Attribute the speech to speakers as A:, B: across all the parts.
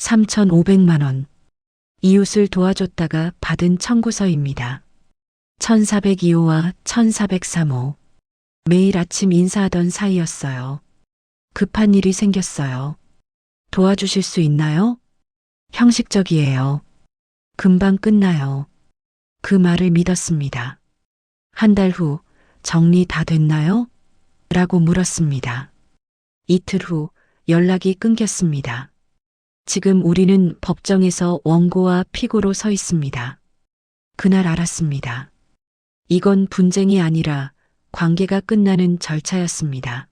A: 3,500만 원. 이웃을 도와줬다가 받은 청구서입니다. 1402호와 1403호. 매일 아침 인사하던 사이였어요. 급한 일이 생겼어요. 도와주실 수 있나요? 형식적이에요. 금방 끝나요. 그 말을 믿었습니다. 한 달 후, 정리 다 됐나요? 라고 물었습니다. 이틀 후, 연락이 끊겼습니다. 지금 우리는 법정에서 원고와 피고로 서 있습니다. 그날 알았습니다. 이건 분쟁이 아니라 관계가 끝나는 절차였습니다.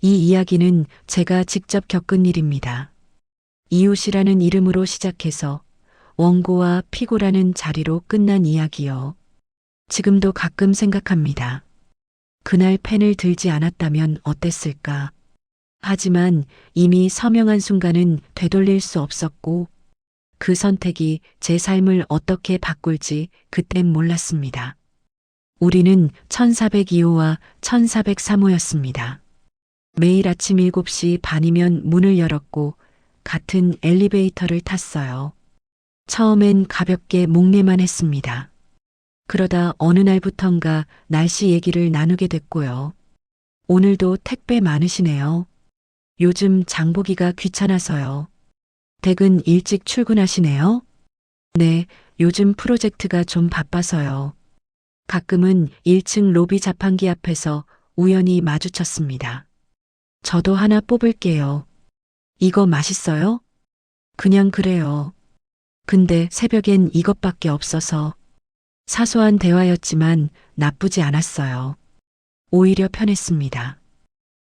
A: 이 이야기는 제가 직접 겪은 일입니다. 이웃이라는 이름으로 시작해서 원고와 피고라는 자리로 끝난 이야기요. 지금도 가끔 생각합니다. 그날 펜을 들지 않았다면 어땠을까? 하지만 이미 서명한 순간은 되돌릴 수 없었고 그 선택이 제 삶을 어떻게 바꿀지 그땐 몰랐습니다. 우리는 1402호와 1403호였습니다. 매일 아침 7시 반이면 문을 열었고 같은 엘리베이터를 탔어요. 처음엔 가볍게 목례만 했습니다. 그러다 어느 날부턴가 날씨 얘기를 나누게 됐고요. 오늘도 택배 많으시네요. 요즘 장보기가 귀찮아서요. 댁은 일찍 출근하시네요? 네, 요즘 프로젝트가 좀 바빠서요. 가끔은 1층 로비 자판기 앞에서 우연히 마주쳤습니다. 저도 하나 뽑을게요. 이거 맛있어요? 그냥 그래요. 근데 새벽엔 이것밖에 없어서. 사소한 대화였지만 나쁘지 않았어요. 오히려 편했습니다.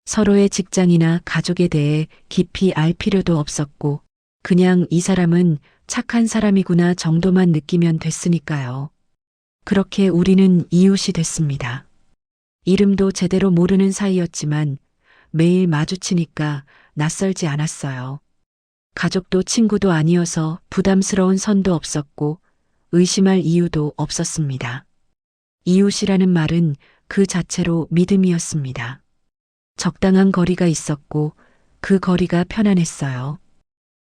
A: 서로의 직장이나 가족에 대해 깊이 알 필요도 없었고 그냥 이 사람은 착한 사람이구나 정도만 느끼면 됐으니까요. 그렇게 우리는 이웃이 됐습니다. 이름도 제대로 모르는 사이였지만 매일 마주치니까 낯설지 않았어요. 가족도 친구도 아니어서 부담스러운 선도 없었고 의심할 이유도 없었습니다. 이웃이라는 말은 그 자체로 믿음이었습니다. 적당한 거리가 있었고 그 거리가 편안했어요.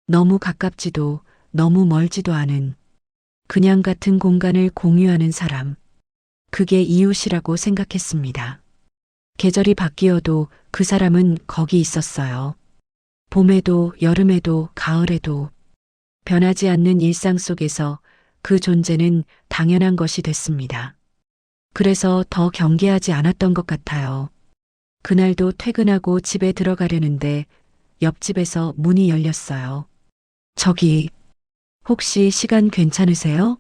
A: 너무 가깝지도 너무 멀지도 않은 그냥 같은 공간을 공유하는 사람. 그게 이웃이라고 생각했습니다. 계절이 바뀌어도 그 사람은 거기 있었어요. 봄에도 여름에도 가을에도 변하지 않는 일상 속에서 그 존재는 당연한 것이 됐습니다. 그래서 더 경계하지 않았던 것 같아요. 그날도 퇴근하고 집에 들어가려는데 옆집에서 문이 열렸어요. 저기, 혹시 시간 괜찮으세요?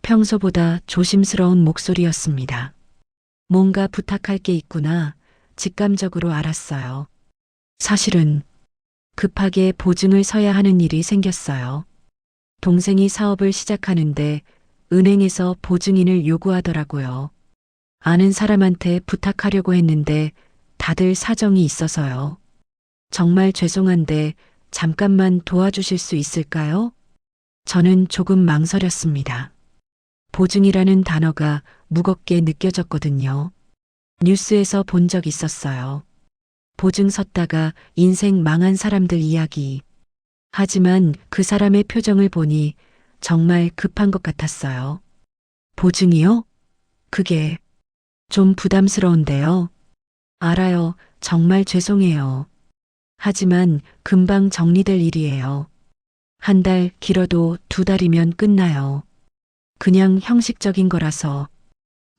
A: 평소보다 조심스러운 목소리였습니다. 뭔가 부탁할 게 있구나 직감적으로 알았어요. 사실은 급하게 보증을 서야 하는 일이 생겼어요. 동생이 사업을 시작하는데 은행에서 보증인을 요구하더라고요. 아는 사람한테 부탁하려고 했는데 다들 사정이 있어서요. 정말 죄송한데 잠깐만 도와주실 수 있을까요? 저는 조금 망설였습니다. 보증이라는 단어가 무겁게 느껴졌거든요. 뉴스에서 본 적 있었어요. 보증 섰다가 인생 망한 사람들 이야기. 하지만 그 사람의 표정을 보니 정말 급한 것 같았어요. 보증이요? 그게 좀 부담스러운데요. 알아요. 정말 죄송해요. 하지만 금방 정리될 일이에요. 한 달, 길어도 2달이면 끝나요. 그냥 형식적인 거라서.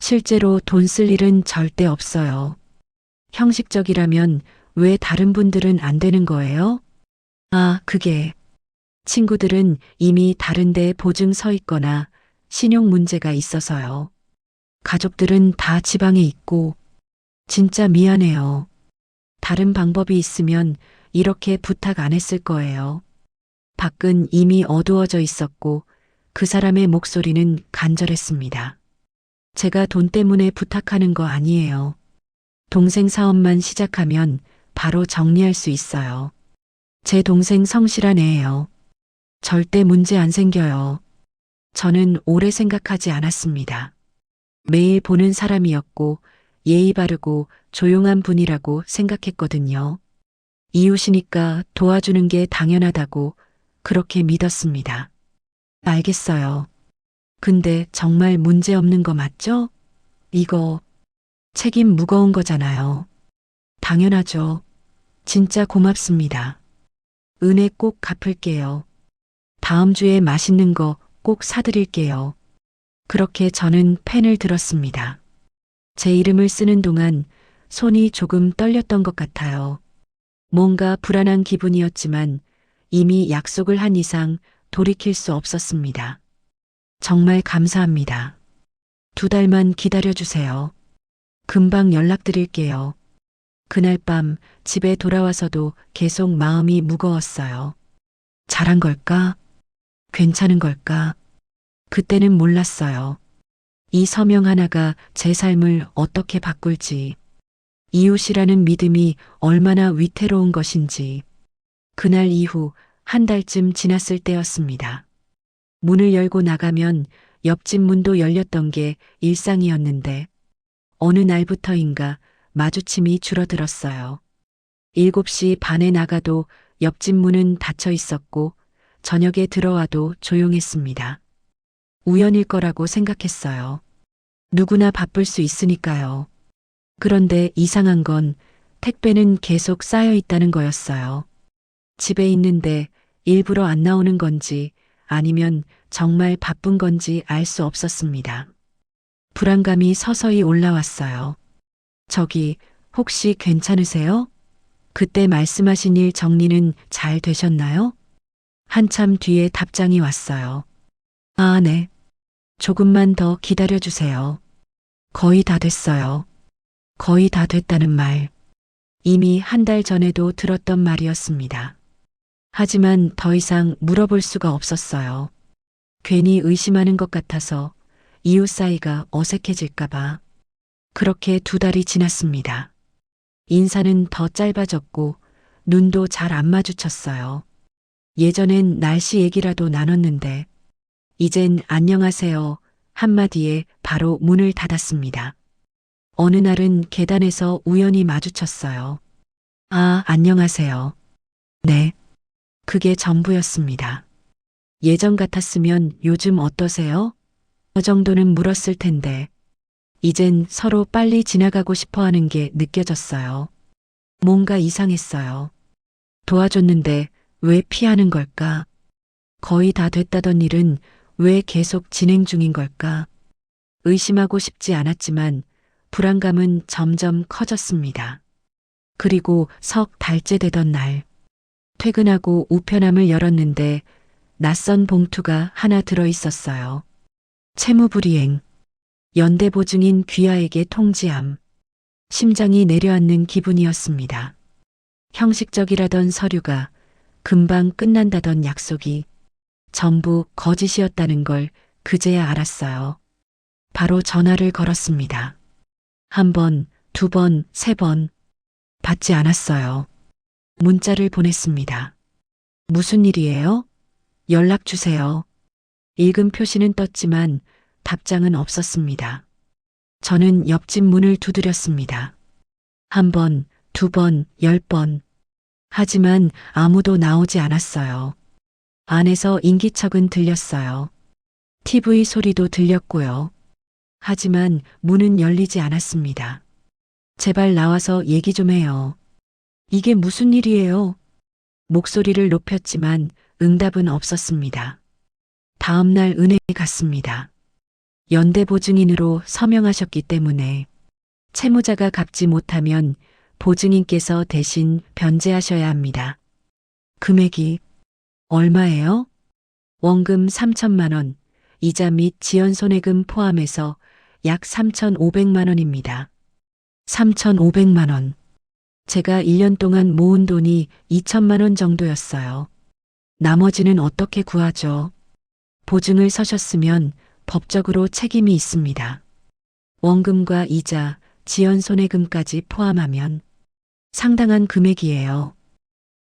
A: 실제로 돈 쓸 일은 절대 없어요. 형식적이라면 왜 다른 분들은 안 되는 거예요? 아, 그게. 친구들은 이미 다른 데에 보증 서 있거나 신용 문제가 있어서요. 가족들은 다 지방에 있고. 진짜 미안해요. 다른 방법이 있으면 이렇게 부탁 안 했을 거예요. 밖은 이미 어두워져 있었고 그 사람의 목소리는 간절했습니다. 제가 돈 때문에 부탁하는 거 아니에요. 동생 사업만 시작하면 바로 정리할 수 있어요. 제 동생 성실한 애예요. 절대 문제 안 생겨요. 저는 오래 생각하지 않았습니다. 매일 보는 사람이었고 예의 바르고 조용한 분이라고 생각했거든요. 이웃이니까 도와주는 게 당연하다고 그렇게 믿었습니다. 알겠어요. 근데 정말 문제 없는 거 맞죠? 이거 책임 무거운 거잖아요. 당연하죠. 진짜 고맙습니다. 은혜 꼭 갚을게요. 다음 주에 맛있는 거 꼭 사드릴게요. 그렇게 저는 펜을 들었습니다. 제 이름을 쓰는 동안 손이 조금 떨렸던 것 같아요. 뭔가 불안한 기분이었지만 이미 약속을 한 이상 돌이킬 수 없었습니다. 정말 감사합니다. 2달만 기다려주세요. 금방 연락드릴게요. 그날 밤 집에 돌아와서도 계속 마음이 무거웠어요. 잘한 걸까? 괜찮은 걸까? 그때는 몰랐어요. 이 서명 하나가 제 삶을 어떻게 바꿀지, 이웃이라는 믿음이 얼마나 위태로운 것인지. 그날 이후 1달쯤 지났을 때였습니다. 문을 열고 나가면 옆집 문도 열렸던 게 일상이었는데 어느 날부터인가 마주침이 줄어들었어요. 7시 반에 나가도 옆집 문은 닫혀 있었고 저녁에 들어와도 조용했습니다. 우연일 거라고 생각했어요. 누구나 바쁠 수 있으니까요. 그런데 이상한 건 택배는 계속 쌓여 있다는 거였어요. 집에 있는데 일부러 안 나오는 건지 아니면 정말 바쁜 건지 알 수 없었습니다. 불안감이 서서히 올라왔어요. 저기, 혹시 괜찮으세요? 그때 말씀하신 일 정리는 잘 되셨나요? 한참 뒤에 답장이 왔어요. 아, 네. 조금만 더 기다려주세요. 거의 다 됐어요. 거의 다 됐다는 말. 이미 1달 전에도 들었던 말이었습니다. 하지만 더 이상 물어볼 수가 없었어요. 괜히 의심하는 것 같아서 이웃 사이가 어색해질까봐. 그렇게 2달이 지났습니다. 인사는 더 짧아졌고 눈도 잘 안 마주쳤어요. 예전엔 날씨 얘기라도 나눴는데 이젠 안녕하세요 한마디에 바로 문을 닫았습니다. 어느 날은 계단에서 우연히 마주쳤어요. 아, 안녕하세요. 네. 그게 전부였습니다. 예전 같았으면 요즘 어떠세요? 저 정도는 물었을 텐데 이젠 서로 빨리 지나가고 싶어 하는 게 느껴졌어요. 뭔가 이상했어요. 도와줬는데 왜 피하는 걸까? 거의 다 됐다던 일은 왜 계속 진행 중인 걸까? 의심하고 싶지 않았지만 불안감은 점점 커졌습니다. 그리고 석 달째 되던 날, 퇴근하고 우편함을 열었는데 낯선 봉투가 하나 들어 있었어요. 채무불이행, 연대보증인 귀하에게 통지함. 심장이 내려앉는 기분이었습니다. 형식적이라던 서류가 금방 끝난다던 약속이 전부 거짓이었다는 걸 그제야 알았어요. 바로 전화를 걸었습니다. 1번, 2번, 3번. 받지 않았어요. 문자를 보냈습니다. 무슨 일이에요? 연락 주세요. 읽은 표시는 떴지만 답장은 없었습니다. 저는 옆집 문을 두드렸습니다. 1번, 2번, 10번. 하지만 아무도 나오지 않았어요. 안에서 인기척은 들렸어요. TV 소리도 들렸고요. 하지만 문은 열리지 않았습니다. 제발 나와서 얘기 좀 해요. 이게 무슨 일이에요? 목소리를 높였지만 응답은 없었습니다. 다음 날 은행에 갔습니다. 연대보증인으로 서명하셨기 때문에 채무자가 갚지 못하면 보증인께서 대신 변제하셔야 합니다. 금액이 얼마예요? 원금 3천만 원, 이자 및 지연손해금 포함해서 약 3,500만 원입니다. 3,500만 원. 제가 1년 동안 모은 돈이 2천만 원 정도였어요. 나머지는 어떻게 구하죠? 보증을 서셨으면 법적으로 책임이 있습니다. 원금과 이자, 지연손해금까지 포함하면 상당한 금액이에요.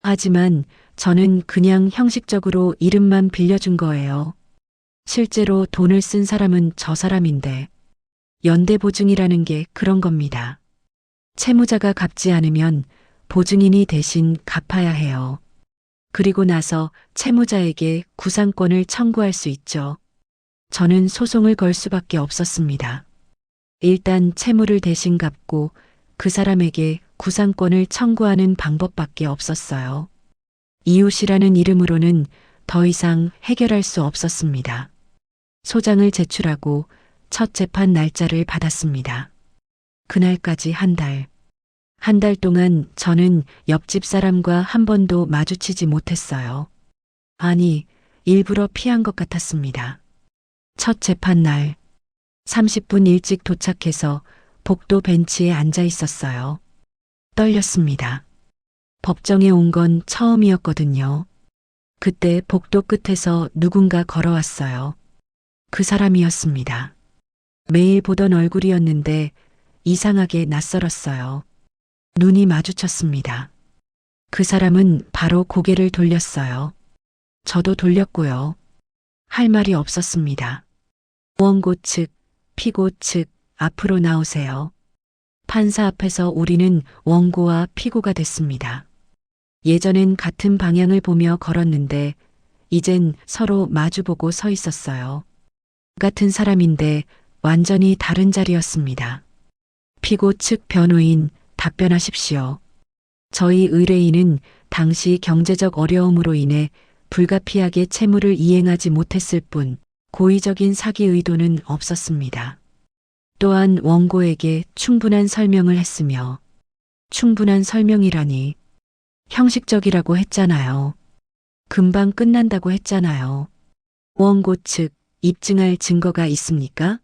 A: 하지만 저는 그냥 형식적으로 이름만 빌려준 거예요. 실제로 돈을 쓴 사람은 저 사람인데 연대보증이라는 게 그런 겁니다. 채무자가 갚지 않으면 보증인이 대신 갚아야 해요. 그리고 나서 채무자에게 구상권을 청구할 수 있죠. 저는 소송을 걸 수밖에 없었습니다. 일단 채무를 대신 갚고 그 사람에게 구상권을 청구하는 방법밖에 없었어요. 이웃이라는 이름으로는 더 이상 해결할 수 없었습니다. 소장을 제출하고 첫 재판 날짜를 받았습니다. 그날까지 한 달. 한 달 동안 저는 옆집 사람과 한 번도 마주치지 못했어요. 아니, 일부러 피한 것 같았습니다. 첫 재판 날, 30분 일찍 도착해서 복도 벤치에 앉아 있었어요. 떨렸습니다. 법정에 온 건 처음이었거든요. 그때 복도 끝에서 누군가 걸어왔어요. 그 사람이었습니다. 매일 보던 얼굴이었는데 이상하게 낯설었어요. 눈이 마주쳤습니다. 그 사람은 바로 고개를 돌렸어요. 저도 돌렸고요. 할 말이 없었습니다. 원고 측, 피고 측, 앞으로 나오세요. 판사 앞에서 우리는 원고와 피고가 됐습니다. 예전엔 같은 방향을 보며 걸었는데 이젠 서로 마주보고 서 있었어요. 같은 사람인데 완전히 다른 자리였습니다. 피고 측 변호인 답변하십시오. 저희 의뢰인은 당시 경제적 어려움으로 인해 불가피하게 채무를 이행하지 못했을 뿐 고의적인 사기 의도는 없었습니다. 또한 원고에게 충분한 설명을 했으며 충분한 설명이라니 형식적이라고 했잖아요. 금방 끝난다고 했잖아요. 원고 측 입증할 증거가 있습니까?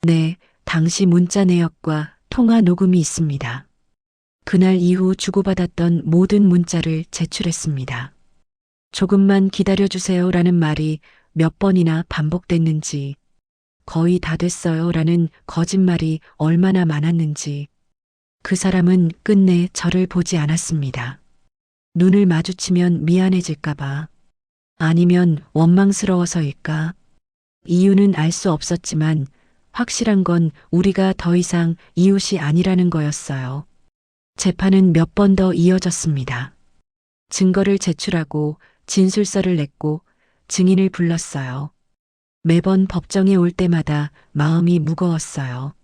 A: 네, 당시 문자 내역과 통화 녹음이 있습니다. 그날 이후 주고받았던 모든 문자를 제출했습니다. 조금만 기다려주세요 라는 말이 몇 번이나 반복됐는지, 거의 다 됐어요 라는 거짓말이 얼마나 많았는지, 그 사람은 끝내 저를 보지 않았습니다. 눈을 마주치면 미안해질까봐, 아니면 원망스러워서일까? 이유는 알 수 없었지만 확실한 건 우리가 더 이상 이웃이 아니라는 거였어요. 재판은 몇 번 더 이어졌습니다. 증거를 제출하고 진술서를 냈고 증인을 불렀어요. 매번 법정에 올 때마다 마음이 무거웠어요.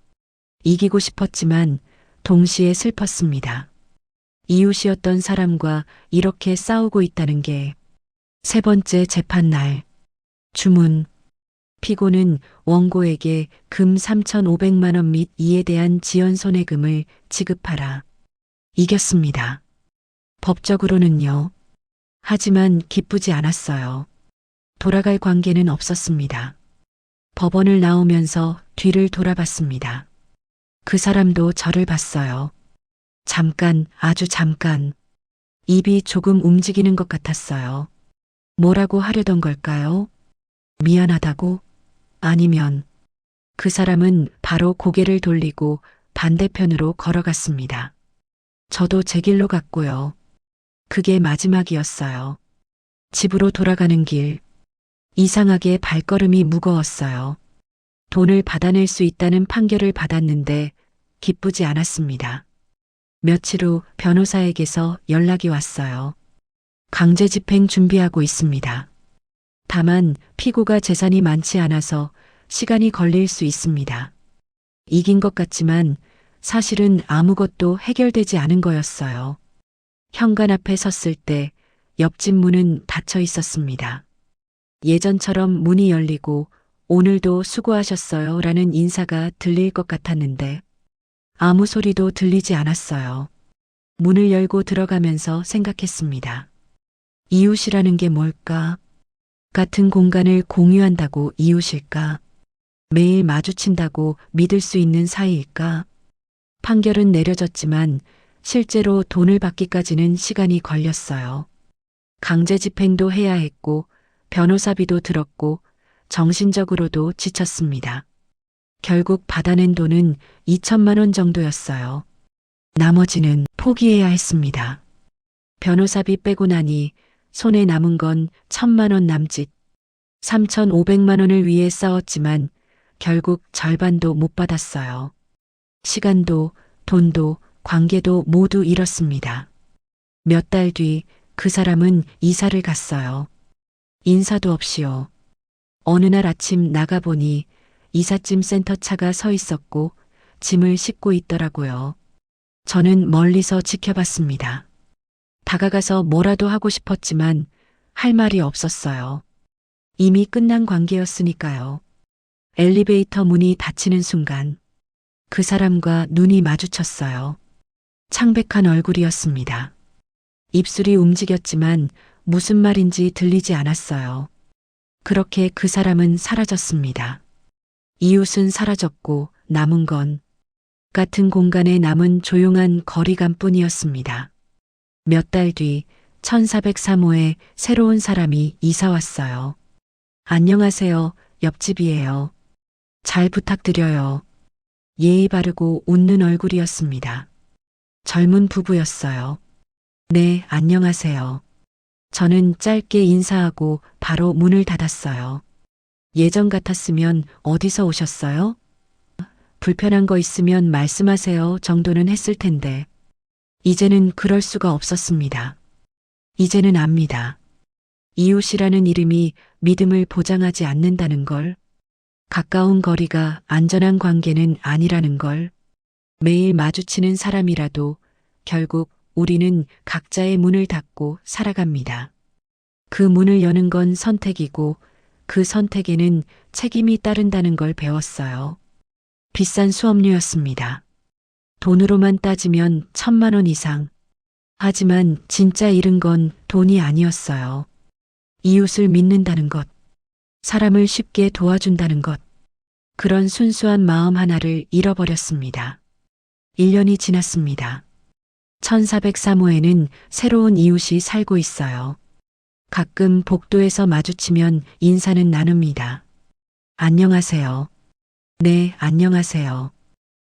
A: 이기고 싶었지만 동시에 슬펐습니다. 이웃이었던 사람과 이렇게 싸우고 있다는 게. 세 번째 재판 날. 주문. 피고는 원고에게 금 3,500만 원 및 이에 대한 지연 손해금을 지급하라. 이겼습니다. 법적으로는요. 하지만 기쁘지 않았어요. 돌아갈 관계는 없었습니다. 법원을 나오면서 뒤를 돌아봤습니다. 그 사람도 저를 봤어요. 잠깐, 아주 잠깐. 입이 조금 움직이는 것 같았어요. 뭐라고 하려던 걸까요? 미안하다고? 아니면 그 사람은 바로 고개를 돌리고 반대편으로 걸어갔습니다. 저도 제 길로 갔고요. 그게 마지막이었어요. 집으로 돌아가는 길. 이상하게 발걸음이 무거웠어요. 돈을 받아낼 수 있다는 판결을 받았는데 기쁘지 않았습니다. 며칠 후 변호사에게서 연락이 왔어요. 강제 집행 준비하고 있습니다. 다만 피고가 재산이 많지 않아서 시간이 걸릴 수 있습니다. 이긴 것 같지만 사실은 아무것도 해결되지 않은 거였어요. 현관 앞에 섰을 때 옆집 문은 닫혀 있었습니다. 예전처럼 문이 열리고 오늘도 수고하셨어요 라는 인사가 들릴 것 같았는데 아무 소리도 들리지 않았어요. 문을 열고 들어가면서 생각했습니다. 이웃이라는 게 뭘까? 같은 공간을 공유한다고 이웃일까? 매일 마주친다고 믿을 수 있는 사이일까? 판결은 내려졌지만 실제로 돈을 받기까지는 시간이 걸렸어요. 강제 집행도 해야 했고 변호사비도 들었고 정신적으로도 지쳤습니다. 결국 받아낸 돈은 2천만 원 정도였어요. 나머지는 포기해야 했습니다. 변호사비 빼고 나니 손에 남은 건 1,000만 원 남짓. 3,500만 원을 위해 싸웠지만 결국 절반도 못 받았어요. 시간도 돈도 관계도 모두 잃었습니다. 몇 달 뒤 그 사람은 이사를 갔어요. 인사도 없이요. 어느 날 아침 나가보니 이삿짐 센터 차가 서 있었고 짐을 싣고 있더라고요. 저는 멀리서 지켜봤습니다. 다가가서 뭐라도 하고 싶었지만 할 말이 없었어요. 이미 끝난 관계였으니까요. 엘리베이터 문이 닫히는 순간 그 사람과 눈이 마주쳤어요. 창백한 얼굴이었습니다. 입술이 움직였지만 무슨 말인지 들리지 않았어요. 그렇게 그 사람은 사라졌습니다. 이웃은 사라졌고 남은 건 같은 공간에 남은 조용한 거리감 뿐이었습니다. 몇 달 뒤 1403호에 새로운 사람이 이사 왔어요. 안녕하세요. 옆집이에요. 잘 부탁드려요. 예의 바르고 웃는 얼굴이었습니다. 젊은 부부였어요. 네, 안녕하세요. 저는 짧게 인사하고 바로 문을 닫았어요. 예전 같았으면 어디서 오셨어요? 불편한 거 있으면 말씀하세요 정도는 했을 텐데, 이제는 그럴 수가 없었습니다. 이제는 압니다. 이웃이라는 이름이 믿음을 보장하지 않는다는 걸, 가까운 거리가 안전한 관계는 아니라는 걸, 매일 마주치는 사람이라도 결국 우리는 각자의 문을 닫고 살아갑니다. 그 문을 여는 건 선택이고 그 선택에는 책임이 따른다는 걸 배웠어요. 비싼 수업료였습니다. 돈으로만 따지면 1,000만 원 이상. 하지만 진짜 잃은 건 돈이 아니었어요. 이웃을 믿는다는 것, 사람을 쉽게 도와준다는 것, 그런 순수한 마음 하나를 잃어버렸습니다. 1년이 지났습니다. 1403호에는 새로운 이웃이 살고 있어요. 가끔 복도에서 마주치면 인사는 나눕니다. 안녕하세요. 네, 안녕하세요.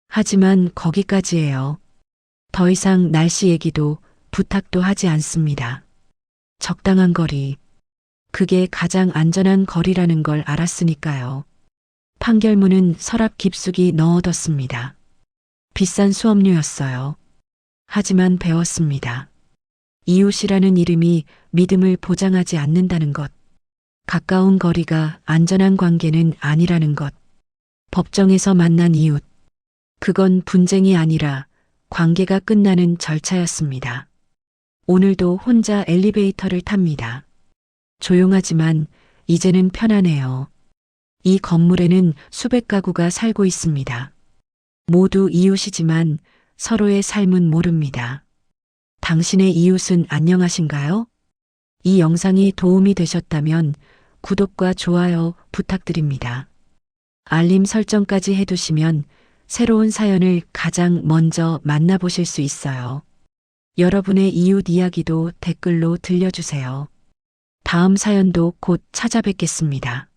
A: 하지만 거기까지예요. 더 이상 날씨 얘기도 부탁도 하지 않습니다. 적당한 거리. 그게 가장 안전한 거리라는 걸 알았으니까요. 판결문은 서랍 깊숙이 넣어뒀습니다. 비싼 수업료였어요. 하지만 배웠습니다. 이웃이라는 이름이 믿음을 보장하지 않는다는 것. 가까운 거리가 안전한 관계는 아니라는 것. 법정에서 만난 이웃. 그건 분쟁이 아니라 관계가 끝나는 절차였습니다. 오늘도 혼자 엘리베이터를 탑니다. 조용하지만 이제는 편안해요. 이 건물에는 수백 가구가 살고 있습니다. 모두 이웃이지만 서로의 삶은 모릅니다. 당신의 이웃은 안녕하신가요? 이 영상이 도움이 되셨다면 구독과 좋아요 부탁드립니다. 알림 설정까지 해두시면 새로운 사연을 가장 먼저 만나보실 수 있어요. 여러분의 이웃 이야기도 댓글로 들려주세요. 다음 사연도 곧 찾아뵙겠습니다.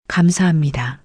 A: 감사합니다.